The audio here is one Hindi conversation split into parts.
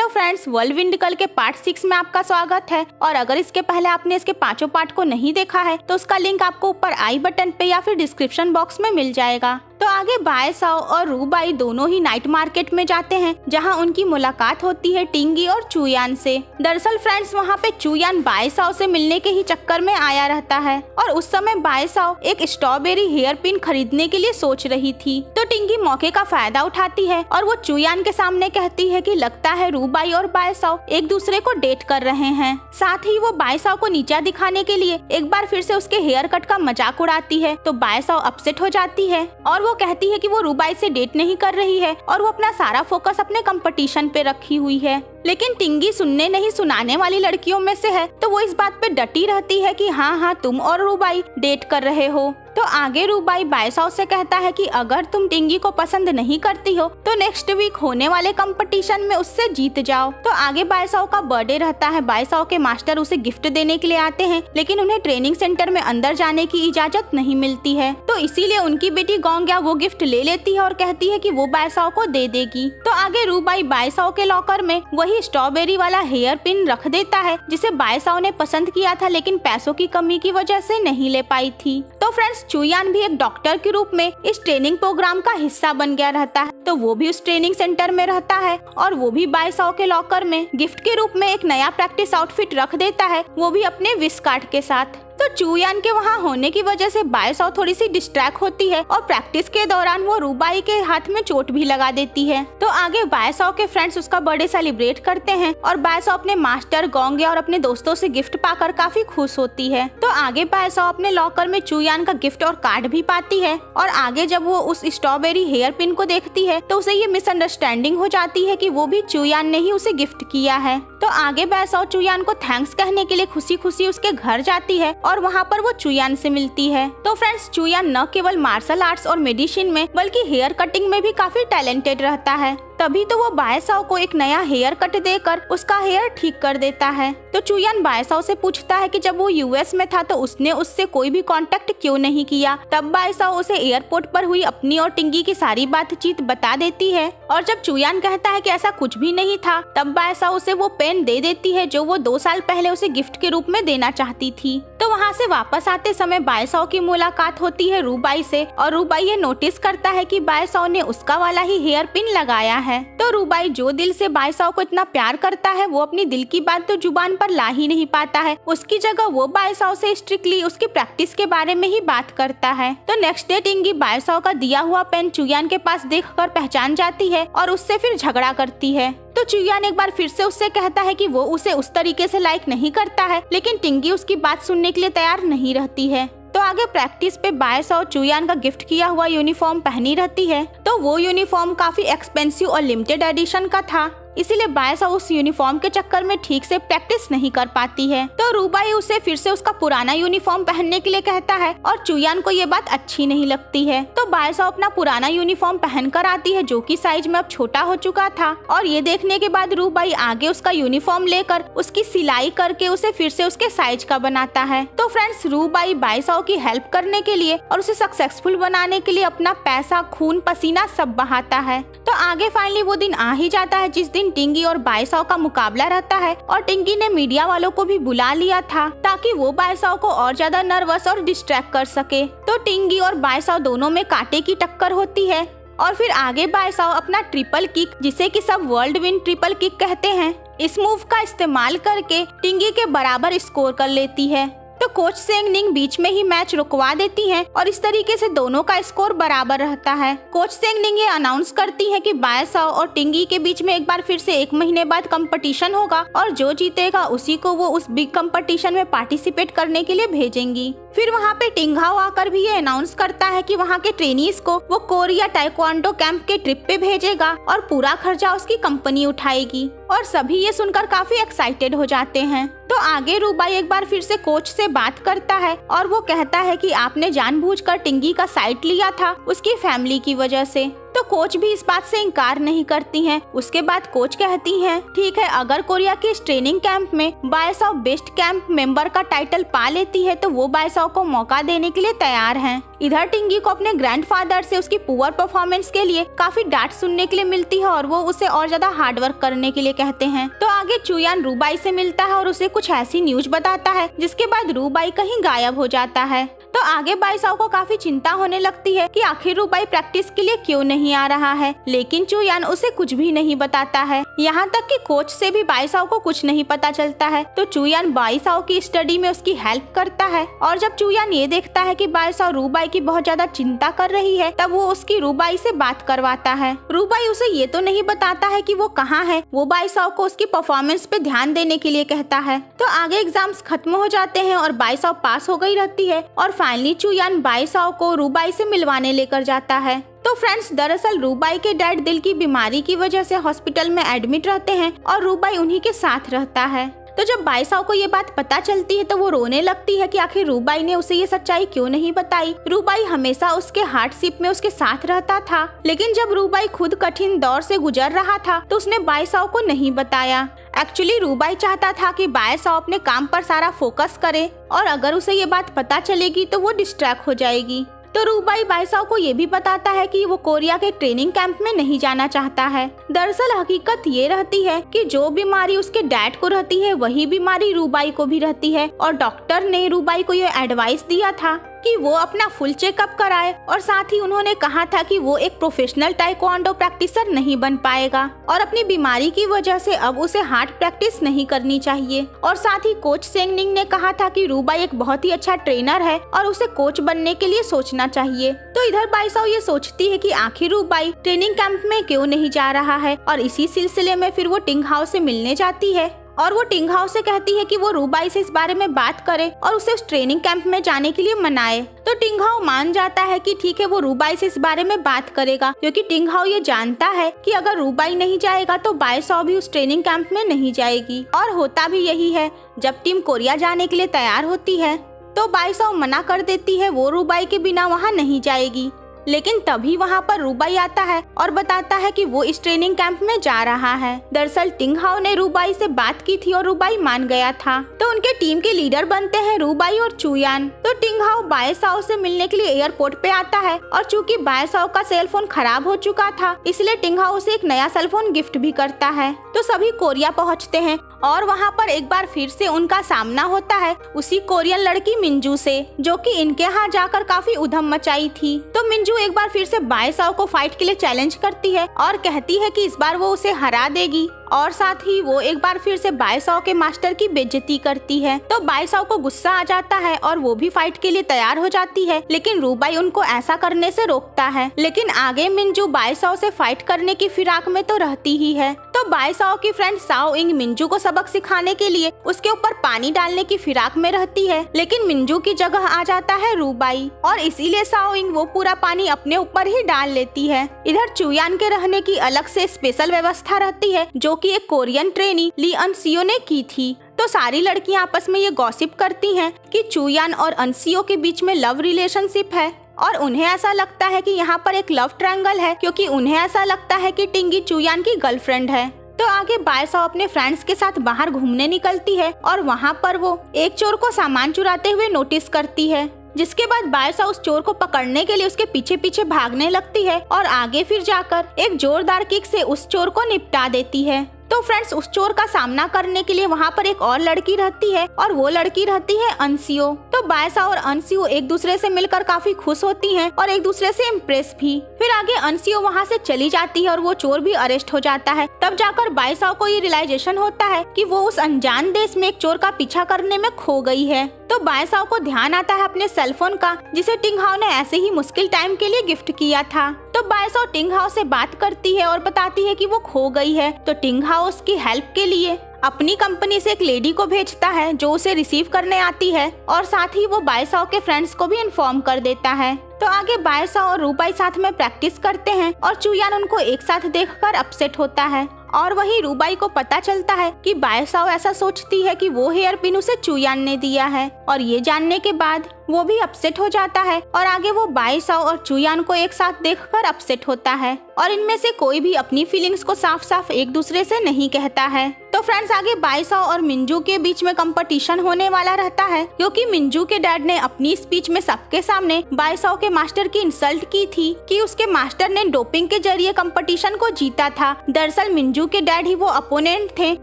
हेलो फ्रेंड्स, वर्ल्ड कल के पार्ट 6 में आपका स्वागत है। और अगर इसके पहले आपने इसके 5 पार्ट को नहीं देखा है तो उसका लिंक आपको ऊपर आई बटन पे या फिर डिस्क्रिप्शन बॉक्स में मिल जाएगा। तो आगे बाय साओ और रू बाई दोनों ही नाइट मार्केट में जाते हैं, जहां उनकी मुलाकात होती है टिंगी और चुयान से। दरअसल फ्रेंड्स, वहां पे चुयान बाय साओ से मिलने के ही चक्कर में आया रहता है और उस समय बाय साओ एक स्ट्रॉबेरी हेयर पिन खरीदने के लिए सोच रही थी। तो टिंगी मौके का फायदा उठाती है और वो चुयान के सामने कहती है कि लगता है रू बाई और बाय साओ एक दूसरे को डेट कर रहे हैं। साथ ही वो बाय साओ को नीचा दिखाने के लिए एक बार फिर से उसके हेयर कट का मजाक उड़ाती है। तो बाय साओ अपसेट हो जाती है और वो कहती है कि वो रू बाई से डेट नहीं कर रही है और वो अपना सारा फोकस अपने कंपटीशन पे रखी हुई है। लेकिन टिंगी सुनने नहीं सुनाने वाली लड़कियों में से है, तो वो इस बात पे डटी रहती है कि हाँ तुम और रू बाई डेट कर रहे हो। तो आगे रू बाई बाय साओ से कहता है कि अगर तुम टिंगी को पसंद नहीं करती हो तो नेक्स्ट वीक होने वाले कंपटीशन में उससे जीत जाओ। तो आगे बाय साओ का बर्थडे रहता है। बाय साओ के मास्टर उसे गिफ्ट देने के लिए आते हैं, लेकिन उन्हें ट्रेनिंग सेंटर में अंदर जाने की इजाजत नहीं मिलती है। तो इसीलिए उनकी बेटी गोंग्या वो गिफ्ट ले लेती है और कहती है कि वो बाय साओ को दे देगी। तो आगे रू बाई बाय साओ के लॉकर में वही स्ट्रॉबेरी वाला हेयर पिन रख देता है, जिसे बाय साओ ने पसंद किया था, लेकिन पैसों की कमी की वजह से नहीं ले पाई थी। तो फ्रेंड्स, चुयान भी एक डॉक्टर के रूप में इस ट्रेनिंग प्रोग्राम का हिस्सा बन गया रहता है। तो वो भी उस ट्रेनिंग सेंटर में रहता है और वो भी बाय साओ के लॉकर में गिफ्ट के रूप में एक नया प्रैक्टिस आउटफिट रख देता है, वो भी अपने विश कार्ड के साथ। तो चुयान के वहाँ होने की वजह से बाय साओ थोड़ी सी डिस्ट्रैक्ट होती है और प्रैक्टिस के दौरान वो रू बाई के हाथ में चोट भी लगा देती है। तो आगे बाय साओ के फ्रेंड्स उसका बर्थडे सेलिब्रेट करते हैं और बाय साओ अपने मास्टर गोंग्या और अपने दोस्तों से गिफ्ट पाकर काफी खुश होती है। तो आगे बाय साओ अपने लॉकर में चुयान का गिफ्ट और कार्ड भी पाती है और आगे जब वो उस स्ट्रॉबेरी हेयर पिन को देखती है तो उसे ये मिसअंडरस्टैंडिंग हो जाती है कि वो भी चुयान ने ही उसे गिफ्ट किया है। तो आगे बाय साओ चुयान को थैंक्स कहने के लिए खुशी खुशी उसके घर जाती है और वहाँ पर वो चुयान से मिलती है। तो फ्रेंड्स, चुयान न केवल मार्शल आर्ट्स और मेडिसिन में बल्कि हेयर कटिंग में भी काफी टैलेंटेड रहता है। तभी तो वो बाय साओ को एक नया हेयर कट देकर उसका हेयर ठीक कर देता है। तो चुयान बाय साओ से पूछता है कि जब वो यूएस में था तो उसने उससे कोई भी कांटेक्ट क्यों नहीं किया। तब बाय साओ उसे एयरपोर्ट पर हुई अपनी और टिंगी की सारी बातचीत बता देती है और जब चुयान कहता है कि ऐसा कुछ भी नहीं था, तब बाय साओ उसे वो पेन दे देती है जो वो 2 साल पहले उसे गिफ्ट के रूप में देना चाहती थी। तो वहाँ से वापस आते समय बाय साओ की मुलाकात होती है रू बाई से और रू बाई ये नोटिस करता है कि बाय साओ ने उसका वाला ही हेयर पिन लगाया है। तो रू बाई जो दिल से बाय साओ को इतना प्यार करता है, वो अपनी दिल की बात तो जुबान पर ला ही नहीं पाता है। उसकी जगह वो बाय साओ से स्ट्रिक्टली उसकी प्रैक्टिस के बारे में ही बात करता है। तो नेक्स्ट डे टिंगी बाय साओ का दिया हुआ पेन चुयान के पास देखकर पहचान जाती है और उससे फिर झगड़ा करती है। तो चुयान एक बार फिर से उससे कहता है कि वो उसे उस तरीके से लाइक नहीं करता है, लेकिन टिंगी उसकी बात सुनने के लिए तैयार नहीं रहती है। तो आगे प्रैक्टिस पे बाय साओ चुयान का गिफ्ट किया हुआ यूनिफॉर्म पहनी रहती है। तो वो यूनिफॉर्म काफी एक्सपेंसिव और लिमिटेड एडिशन का था, इसीलिए बाय साओ उस यूनिफॉर्म के चक्कर में ठीक से प्रैक्टिस नहीं कर पाती है। तो रू बाई उसे फिर से उसका पुराना यूनिफॉर्म पहनने के लिए कहता है और चुयान को ये बात अच्छी नहीं लगती है। तो बाय साओ अपना पुराना यूनिफॉर्म पहन कर आती है, जो कि साइज में अब छोटा हो चुका था। और ये देखने के बाद रू बाई आगे उसका यूनिफॉर्म लेकर उसकी सिलाई करके उसे फिर से उसके साइज का बनाता है। तो फ्रेंड्स, रू बाई बाय साओ की हेल्प करने के लिए और उसे सक्सेसफुल बनाने के लिए अपना पैसा, खून पसीना सब बहाता है। तो आगे फाइनली वो दिन आ ही जाता है जिस दिन टिंगी और बाय साओ का मुकाबला रहता है और टिंगी ने मीडिया वालों को भी बुला लिया था ताकि वो बाय साओ को और ज्यादा नर्वस और डिस्ट्रैक्ट कर सके। तो टिंगी और बाय साओ दोनों में कांटे की टक्कर होती है और फिर आगे बाय साओ अपना ट्रिपल किक, जिसे कि सब वर्ल्ड विन ट्रिपल किक कहते हैं, इस मूव का इस्तेमाल करके टिंगी के बराबर स्कोर कर लेती है। तो कोच सेंग निंग बीच में ही मैच रुकवा देती हैं और इस तरीके से दोनों का स्कोर बराबर रहता है। कोच सेंग निंग ये अनाउंस करती है कि बाय साओ और टिंगी के बीच में एक बार फिर से 1 महीने बाद कंपटीशन होगा और जो जीतेगा उसी को वो उस बिग कंपटीशन में पार्टिसिपेट करने के लिए भेजेंगी। फिर वहाँ पे टिंगहाओ आकर भी ये अनाउंस करता है कि वहाँ के ट्रेनीज को वो कोरिया ताइक्वांडो कैंप के ट्रिप पे भेजेगा और पूरा खर्चा उसकी कंपनी उठाएगी। और सभी ये सुनकर काफी एक्साइटेड हो जाते हैं। तो आगे रू बाई एक बार फिर से कोच से बात करता है और वो कहता है कि आपने जानबूझकर टिंगी का साइड लिया था उसकी फैमिली की वजह से। तो कोच भी इस बात से इनकार नहीं करती हैं। उसके बाद कोच कहती हैं ठीक है, अगर कोरिया के इस ट्रेनिंग कैंप में बायसाओ बेस्ट कैंप मेंबर का टाइटल पा लेती है तो वो बायसाओ को मौका देने के लिए तैयार हैं। इधर टिंगी को अपने ग्रैंडफादर से उसकी पुअर परफॉर्मेंस के लिए काफी डांट सुनने के लिए मिलती है और वो उसे और ज्यादा हार्डवर्क करने के लिए कहते हैं। तो आगे चुयान रूबाई से मिलता है और उसे कुछ ऐसी न्यूज बताता है जिसके बाद रूबाई कहीं गायब हो जाता है। तो आगे बायसाओ को काफी चिंता होने लगती है कि आखिर रूबाई प्रैक्टिस के लिए क्यों नहीं आ रहा है, लेकिन चुयान उसे कुछ भी नहीं बताता है। यहाँ तक कि कोच से भी बायसाओ को कुछ नहीं पता चलता है। तो चुयान बायसाओ की स्टडी में उसकी हेल्प करता है और जब चुयान ये देखता है कि बायसाओ रूबाई की बहुत ज्यादा चिंता कर रही है तब वो उसकी रूबाई से बात करवाता है। रूबाई उसे ये तो नहीं बताता है कि वो कहाँ है, वो बायसाओ को उसकी परफॉर्मेंस पे ध्यान देने के लिए कहता है। तो आगे एग्जाम्स खत्म हो जाते हैं और बायसाओ पास हो गई रहती है और फाइनली चुयान बायसाओ को रूबाई से मिलवाने लेकर जाता है। तो फ्रेंड्स, दरअसल रूबाई के डैड दिल की बीमारी की वजह से हॉस्पिटल में एडमिट रहते हैं और रूबाई उन्हीं के साथ रहता है। तो जब बायसाओ को ये बात पता चलती है तो वो रोने लगती है कि आखिर रूबाई ने उसे ये सच्चाई क्यों नहीं बताई। रूबाई हमेशा उसके हार्डशिप में उसके साथ रहता था, लेकिन जब रूबाई खुद कठिन दौर से गुजर रहा था तो उसने बायसाओ को नहीं बताया। एक्चुअली रूबाई चाहता था कि बायसाओ अपने काम पर सारा फोकस करे और अगर उसे ये बात पता चलेगी तो वो डिस्ट्रैक्ट हो जाएगी। तो रूबाई बायसाओ को ये भी बताता है कि वो कोरिया के ट्रेनिंग कैंप में नहीं जाना चाहता है। दरअसल हकीकत ये रहती है कि जो बीमारी उसके डैड को रहती है वही बीमारी रूबाई को भी रहती है और डॉक्टर ने रूबाई को ये एडवाइस दिया था कि वो अपना फुल चेकअप कराए और साथ ही उन्होंने कहा था कि वो एक प्रोफेशनल ताइक्वांडो प्रैक्टिसर नहीं बन पाएगा और अपनी बीमारी की वजह से अब उसे हार्ड प्रैक्टिस नहीं करनी चाहिए। और साथ ही कोच सेंगनिंग ने कहा था कि रूबाई एक बहुत ही अच्छा ट्रेनर है और उसे कोच बनने के लिए सोचना चाहिए। तो इधर बायसाओ ये सोचती है कि आखिर रूबाई ट्रेनिंग कैंप में क्यों नहीं जा रहा है और इसी सिलसिले में फिर वो टिंग हाओ से मिलने जाती है और वो टिंग हाओ से कहती है कि वो रूबाई से इस बारे में बात करे और उसे उस ट्रेनिंग कैंप में जाने के लिए मनाए। तो टिंग हाओ मान जाता है कि ठीक है, वो रूबाई से इस बारे में बात करेगा क्योंकि टिंग हाओ ये जानता है कि अगर रूबाई नहीं जाएगा तो बायसाओ भी उस ट्रेनिंग कैंप में नहीं जाएगी। और होता भी यही है। जब टीम कोरिया जाने के लिए तैयार होती है तो बायसाओ मना कर देती है, वो रूबाई के बिना वहाँ नहीं जाएगी। लेकिन तभी वहाँ पर रूबाई आता है और बताता है कि वो इस ट्रेनिंग कैंप में जा रहा है। दरअसल टिंग हाओ ने रूबाई से बात की थी और रूबाई मान गया था। तो उनके टीम के लीडर बनते हैं रूबाई और चुयान। तो टिंग हाओ बायसाओ से मिलने के लिए एयरपोर्ट पे आता है और चूंकि बायसाओ का सेल फोन खराब हो चुका था इसलिए टिंग हाओ उसे एक नया सेल फोन गिफ्ट भी करता है। तो सभी कोरिया पहुँचते हैं और वहाँ पर एक बार फिर से उनका सामना होता है उसी कोरियन लड़की मिंजू से, जो कि इनके यहाँ जाकर काफी उधम मचाई थी। तो मिंजू एक बार फिर से बायसाओ को फाइट के लिए चैलेंज करती है और कहती है कि इस बार वो उसे हरा देगी और साथ ही वो एक बार फिर से बायसाओ के मास्टर की बेइज्जती करती है। तो बायसाओ को गुस्सा आ जाता है और वो भी फाइट के लिए तैयार हो जाती है, लेकिन रूबाई उनको ऐसा करने से रोकता है। लेकिन आगे मिंजू बायसाओ से फाइट करने की फिराक में तो रहती ही है। तो बायसाओ की फ्रेंड साओ इंग मिंजू को सबक सिखाने के लिए उसके ऊपर पानी डालने की फिराक में रहती है, लेकिन मिंजू की जगह आ जाता है रूबाई और इसीलिए साओ इंग वो पूरा पानी अपने ऊपर ही डाल लेती है। इधर चुयान के रहने की अलग से स्पेशल व्यवस्था रहती है जो कि एक कोरियन ट्रेनी ली अनसियो ने की थी। तो सारी लड़कियां आपस में ये गॉसिप करती हैं कि चुयान और अनसियो के बीच में लव रिलेशनशिप है और उन्हें ऐसा लगता है कि यहाँ पर एक लव ट्रायंगल है क्योंकि उन्हें ऐसा लगता है कि टिंगी चुयान की गर्लफ्रेंड है। तो आगे बायसाओ अपने फ्रेंड्स के साथ बाहर घूमने निकलती है और वहाँ पर वो एक चोर को सामान चुराते हुए नोटिस करती है, जिसके बाद बायसाओ उस चोर को पकड़ने के लिए उसके पीछे पीछे भागने लगती है और आगे फिर जाकर एक जोरदार किक से उस चोर को निपटा देती है। तो फ्रेंड्स, उस चोर का सामना करने के लिए वहाँ पर एक और लड़की रहती है और वो लड़की रहती है अनसियो। तो बायसाओ और अनसियो एक दूसरे से मिलकर काफी खुश होती हैं और एक दूसरे से इम्प्रेस भी। फिर आगे अनसियो वहाँ से चली जाती है और वो चोर भी अरेस्ट हो जाता है। तब जाकर बायसाओ को ये रियलाइजेशन होता है कि वो उस अनजान देश में एक चोर का पीछा करने में खो गई है। तो बायसाओ को ध्यान आता है अपने सेलफोन का, जिसे टिंग हाओ ने ऐसे ही मुश्किल टाइम के लिए गिफ्ट किया था। तो बायसाओ टिंग हाओ से बात करती है और बताती है कि वो खो गई है। तो टिंग हाओ उसकी हेल्प के लिए अपनी कंपनी से एक लेडी को भेजता है जो उसे रिसीव करने आती है और साथ ही वो बायसाओ के फ्रेंड्स को भी इन्फॉर्म कर देता है। तो आगे बायसाओ और रूबाई साथ में प्रैक्टिस करते हैं और चुयान उनको एक साथ देखकर अपसेट होता है और वहीं रूबाई को पता चलता है कि बायसाओ ऐसा सोचती है कि वो हेयर पिन उसे चुयान ने दिया है। और ये जानने के बाद वो भी अपसेट हो जाता है और आगे वो बाई साओ और चुयान को एक साथ देखकर अपसेट होता है और इनमें से कोई भी अपनी फीलिंग्स को साफ साफ एक दूसरे से नहीं कहता है। तो फ्रेंड्स आगे बाई साओ और मिंजू के बीच में कंपटीशन होने वाला रहता है क्योंकि मिंजू के डैड ने अपनी स्पीच में सबके सामने बाई साओ के मास्टर की इंसल्ट की थी कि उसके मास्टर ने डोपिंग के जरिए कंपटीशन को जीता था। दरअसल मिंजू के डैड ही वो अपोनेंट थे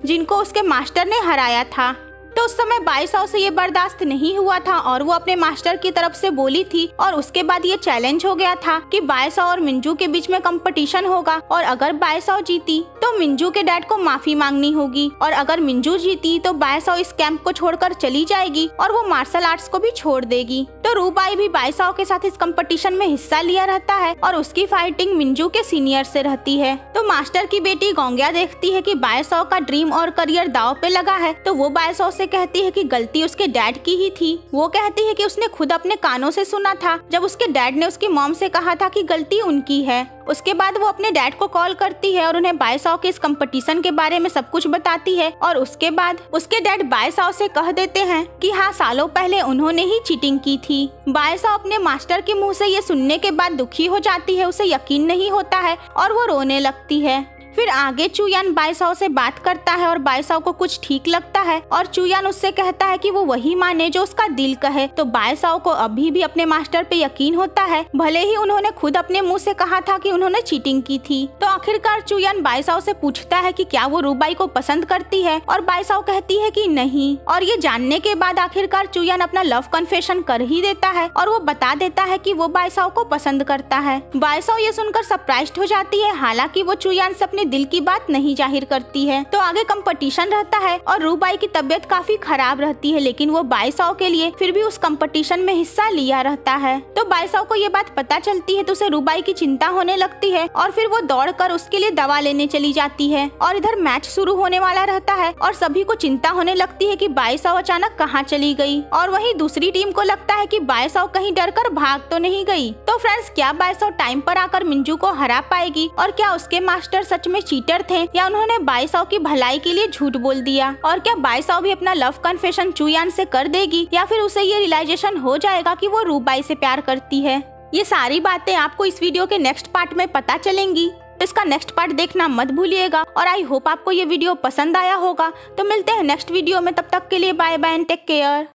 जिनको उसके मास्टर ने हराया था। तो उस समय बाई साओ से ये बर्दाश्त नहीं हुआ था और वो अपने मास्टर की तरफ से बोली थी और उसके बाद ये चैलेंज हो गया था कि बाई साओ और मिंजू के बीच में कंपटीशन होगा और अगर बाई साओ जीती तो मिंजू के डैड को माफी मांगनी होगी और अगर मिंजू जीती तो बाई साओ इस कैंप को छोड़कर चली जाएगी और वो मार्शल आर्ट्स को भी छोड़ देगी। तो रूबाई भी बाई साओ के साथ इस कंपटीशन में हिस्सा लिया रहता है और उसकी फाइटिंग मिंजू के सीनियर से रहती है। तो मास्टर की बेटी गोंग्या देखती है कि बाई साओ का ड्रीम और करियर दांव पे लगा है तो वो बाई साओ से कहती है कि गलती उसके डैड की ही थी। वो कहती है कि उसने खुद अपने कानों से सुना था जब उसके डैड ने उसकी मॉम से कहा था कि गलती उनकी है। उसके बाद वो अपने डैड को कॉल करती है और उन्हें बाई साओ के इस कंपटीशन के बारे में सब कुछ बताती है और उसके बाद उसके डैड बाई साओ से कह देते हैं कि हाँ सालों पहले उन्होंने ही चीटिंग की थी। बाई साओ अपने मास्टर के मुंह से ये सुनने के बाद दुखी हो जाती है, उसे यकीन नहीं होता है और वो रोने लगती है। फिर आगे चुयान बाई साओ से बात करता है और बाई साओ को कुछ ठीक लगता है और चुयान उससे कहता है कि वो वही माने जो उसका दिल कहे। तो बाई साओ को अभी भी अपने मास्टर पे यकीन होता है, भले ही उन्होंने खुद अपने मुंह से कहा था कि उन्होंने चीटिंग की थी। तो आखिरकार चुयान बाई साओ से पूछता है कि क्या वो रूबाई को पसंद करती है और बाई साओ कहती है कि नहीं। और ये जानने के बाद आखिरकार चुयान अपना लव कन्फेशन कर ही देता है और वो बता देता है कि वो बाई साओ को पसंद करता है। बाई साओ ये सुनकर सरप्राइज्ड हो जाती है, हालांकि वो चुयान से दिल की बात नहीं जाहिर करती है। तो आगे कंपटीशन रहता है और रूबाई की तबीयत काफी खराब रहती है लेकिन वो बाई साओ के लिए फिर भी उस कंपटीशन में हिस्सा लिया रहता है। तो बाई साओ को ये बात पता चलती है तो उसे रूबाई की चिंता होने लगती है और फिर वो दौड़कर उसके लिए दवा लेने चली जाती है। और इधर मैच शुरू होने वाला रहता है और सभी को चिंता होने लगती है कि बाई साओ अचानक कहाँ चली गई और वहीं दूसरी टीम को लगता है कि बाई साओ कहीं डरकर भाग तो नहीं गई। तो फ्रेंड्स क्या बाई साओ टाइम पर आकर मिंजू को हरा पाएगी और क्या उसके मास्टर सच में चीटर थे या उन्होंने बाई साओ की भलाई के लिए झूठ बोल दिया और क्या बाई साओ भी अपना लव कन्फेशन चुयान से कर देगी या फिर उसे ये रियलाइजेशन हो जाएगा कि वो रूबाई से प्यार करती है। ये सारी बातें आपको इस वीडियो के नेक्स्ट पार्ट में पता चलेंगी। इसका नेक्स्ट पार्ट देखना मत भूलिएगा और आई होप आपको ये वीडियो पसंद आया होगा। तो मिलते हैं नेक्स्ट वीडियो में, तब तक के लिए bye bye and take care.